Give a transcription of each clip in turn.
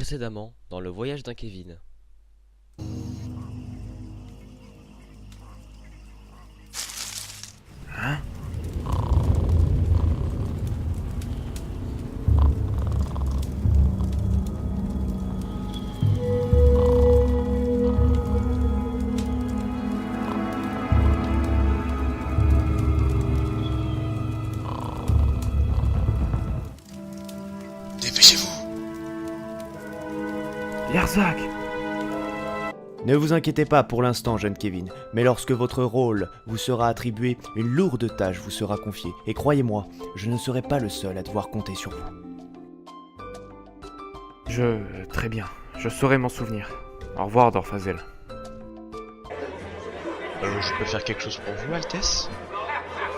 Précédemment, dans le voyage d'un Kevin. Hein? Dépêchez-vous! Yerzak! Ne vous inquiétez pas pour l'instant, jeune Kevin, mais lorsque votre rôle vous sera attribué, une lourde tâche vous sera confiée. Et croyez-moi, je ne serai pas le seul à devoir compter sur vous. Très bien. Je saurai m'en souvenir. Au revoir, Dorfazel. Je peux faire quelque chose pour vous, Altesse?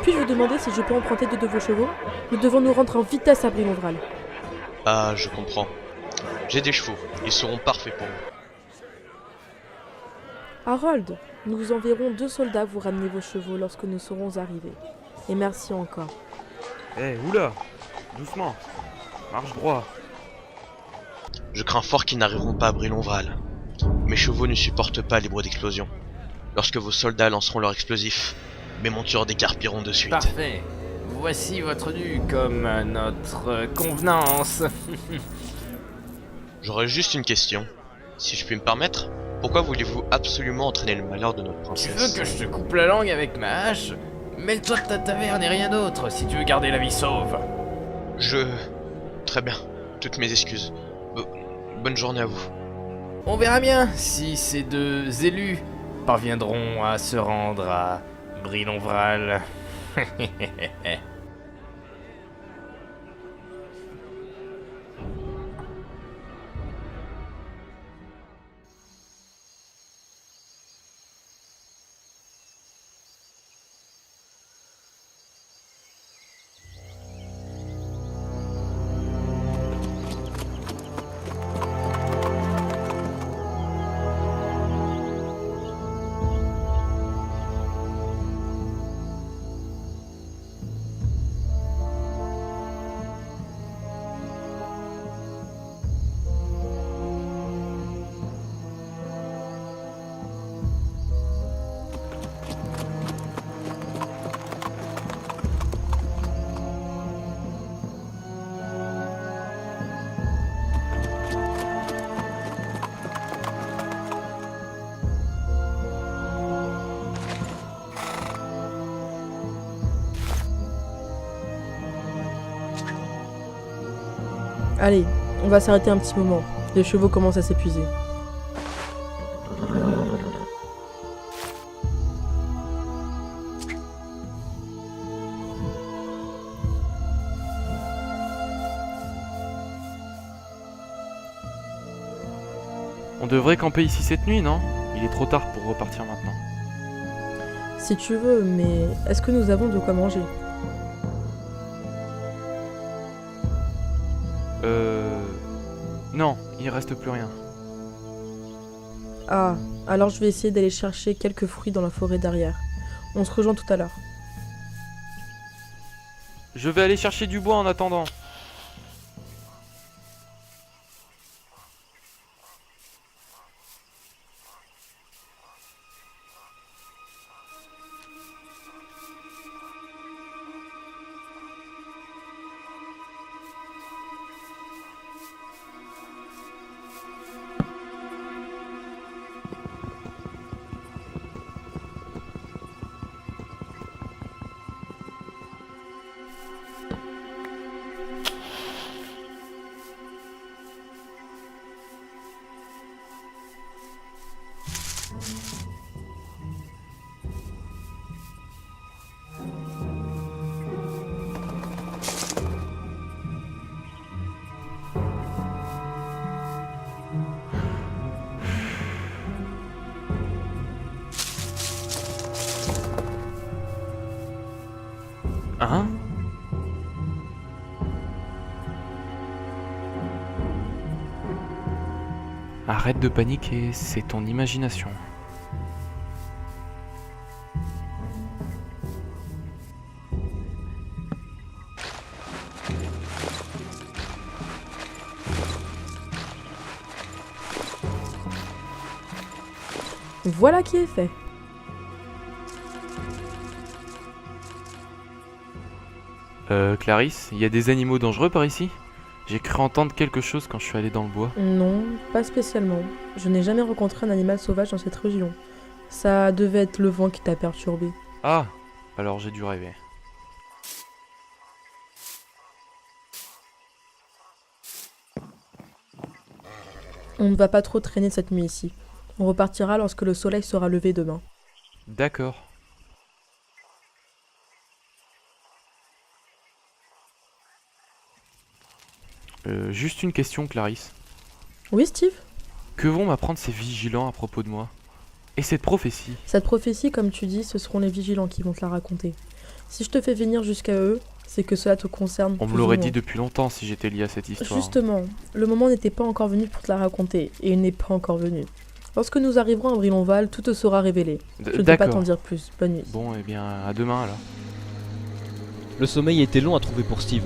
Puis-je vous demander si je peux emprunter deux de vos chevaux? Nous devons nous rendre en vitesse à Brilonvral. Ah, je comprends. J'ai des chevaux, ils seront parfaits pour vous. Harold, nous vous enverrons 2 soldats vous ramener vos chevaux lorsque nous serons arrivés. Et merci encore. Oula! Doucement. Marche droit. Je crains fort qu'ils n'arriveront pas à Brilonvral. Mes chevaux ne supportent pas les bruits d'explosion. Lorsque vos soldats lanceront leurs explosifs, mes montures décarpiront de suite. Parfait. Voici votre dû comme à notre convenance. J'aurais juste une question. Si je puis me permettre, pourquoi voulez-vous absolument entraîner le malheur de notre Tu princesse? veux que je te coupe la langue avec ma hache? Mêle-toi de ta taverne et rien d'autre si tu veux garder la vie sauve. Très bien. Toutes mes excuses. Bonne journée à vous. On verra bien si ces 2 élus parviendront à se rendre à Brilonvral. Allez, on va s'arrêter un petit moment. Les chevaux commencent à s'épuiser. On devrait camper ici cette nuit, non? Il est trop tard pour repartir maintenant. Si tu veux, mais est-ce que nous avons de quoi manger? Non, il reste plus rien. Ah, alors je vais essayer d'aller chercher quelques fruits dans la forêt derrière. On se rejoint tout à l'heure. Je vais aller chercher du bois en attendant. Hein? Arrête de paniquer, c'est ton imagination. Voilà qui est fait. Clarisse, il y a des animaux dangereux par ici? J'ai cru entendre quelque chose quand je suis allé dans le bois. Non, pas spécialement. Je n'ai jamais rencontré un animal sauvage dans cette région. Ça devait être le vent qui t'a perturbé. Ah, alors j'ai dû rêver. On ne va pas trop traîner cette nuit ici. On repartira lorsque le soleil sera levé demain. D'accord. Juste une question, Clarisse. Oui, Steve? Que vont m'apprendre ces vigilants à propos de moi? Et cette prophétie? Cette prophétie, comme tu dis, ce seront les vigilants qui vont te la raconter. Si je te fais venir jusqu'à eux, c'est que cela te concerne. On me plus l'aurait ou moins. dit depuis longtemps si j'étais lié à cette histoire. Justement, le moment n'était pas encore venu pour te la raconter, et il n'est pas encore venu. Lorsque nous arriverons à Brilonval, tout te sera révélé. Je ne peux pas t'en D'accord. dire plus. Bonne nuit. Bon, eh bien, à demain alors. Le sommeil était long à trouver pour Steve.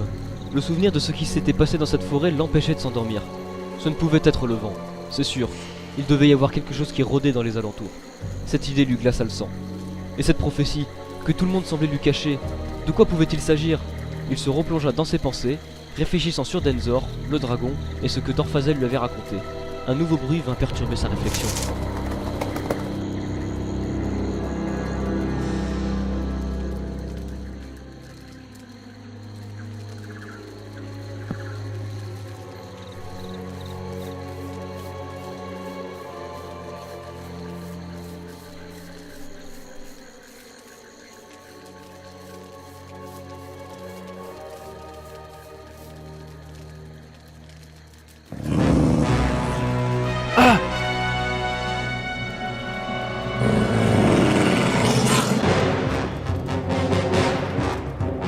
Le souvenir de ce qui s'était passé dans cette forêt l'empêchait de s'endormir. Ce ne pouvait être le vent, c'est sûr. Il devait y avoir quelque chose qui rôdait dans les alentours. Cette idée lui glaça le sang. Et cette prophétie, que tout le monde semblait lui cacher, de quoi pouvait-il s'agir? Il se replongea dans ses pensées, réfléchissant sur Denzor, le dragon, et ce que Dorfazel lui avait raconté. Un nouveau bruit vint perturber sa réflexion.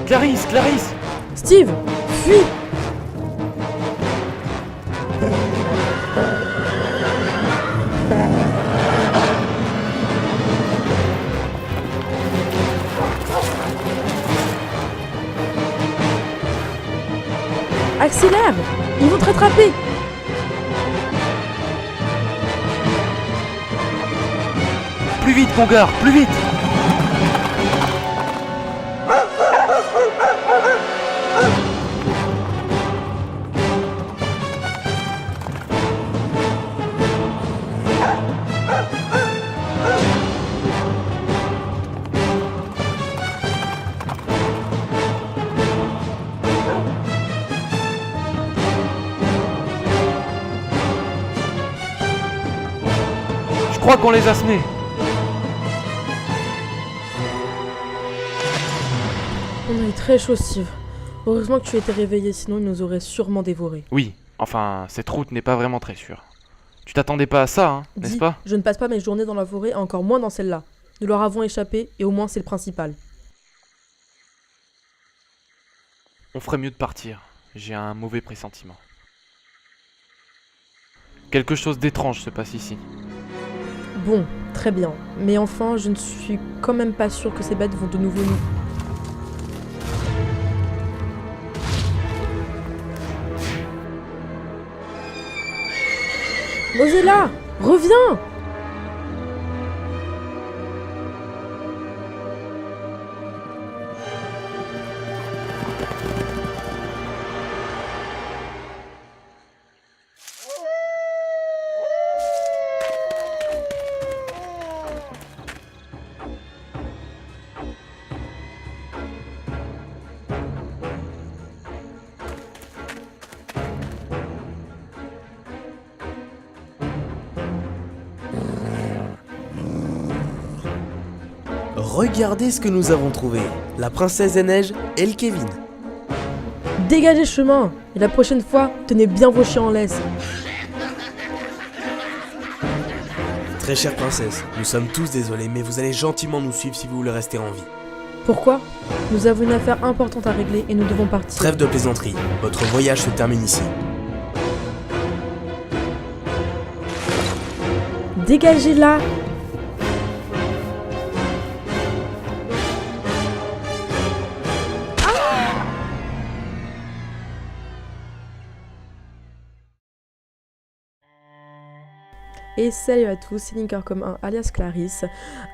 Clarisse, Clarisse! Steve, fuis! Accélère! Ils vont te rattraper! Plus vite, mon gars, plus vite! Je crois qu'on les a semés. On a eu très chaud, Steve. Heureusement que tu étais réveillé, sinon ils nous auraient sûrement dévorés. Oui, enfin, cette route n'est pas vraiment très sûre. Tu t'attendais pas à ça, hein, n'est-ce Dis, pas? je ne passe pas mes journées dans la forêt, et encore moins dans celle-là. Nous leur avons échappé, et au moins c'est le principal. On ferait mieux de partir. J'ai un mauvais pressentiment. Quelque chose d'étrange se passe ici. Bon, très bien. Mais enfin, je ne suis quand même pas sûre que ces bêtes vont de nouveau nous... Mozilla, reviens! Regardez ce que nous avons trouvé. La princesse des neiges et le Kevin. Dégagez chemin! Et la prochaine fois, tenez bien vos chiens en laisse. Très chère princesse, nous sommes tous désolés, mais vous allez gentiment nous suivre si vous voulez rester en vie. Pourquoi? Nous avons une affaire importante à régler et nous devons partir. Trêve de plaisanterie, votre voyage se termine ici. Dégagez là! Et salut à tous, c'est Linker comme 1 alias Clarisse.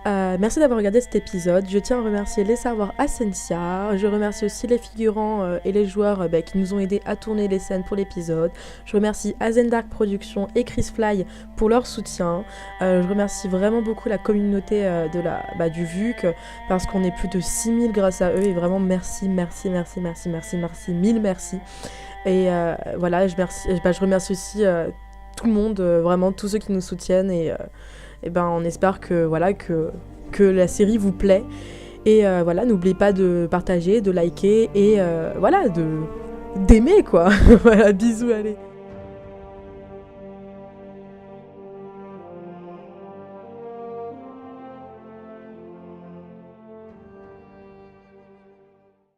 Merci d'avoir regardé cet épisode. Je tiens à remercier les serveurs Ascensia. Je remercie aussi les figurants et les joueurs qui nous ont aidés à tourner les scènes pour l'épisode. Je remercie Azendark Productions et Chris Fly pour leur soutien. Je remercie vraiment beaucoup la communauté du VUC parce qu'on est plus de 6000 grâce à eux et vraiment merci, mille merci. Et voilà, je remercie aussi tout le monde, vraiment tous ceux qui nous soutiennent et on espère que la série vous plaît. Et n'oubliez pas de partager, de liker et d'aimer quoi. Voilà, bisous, allez.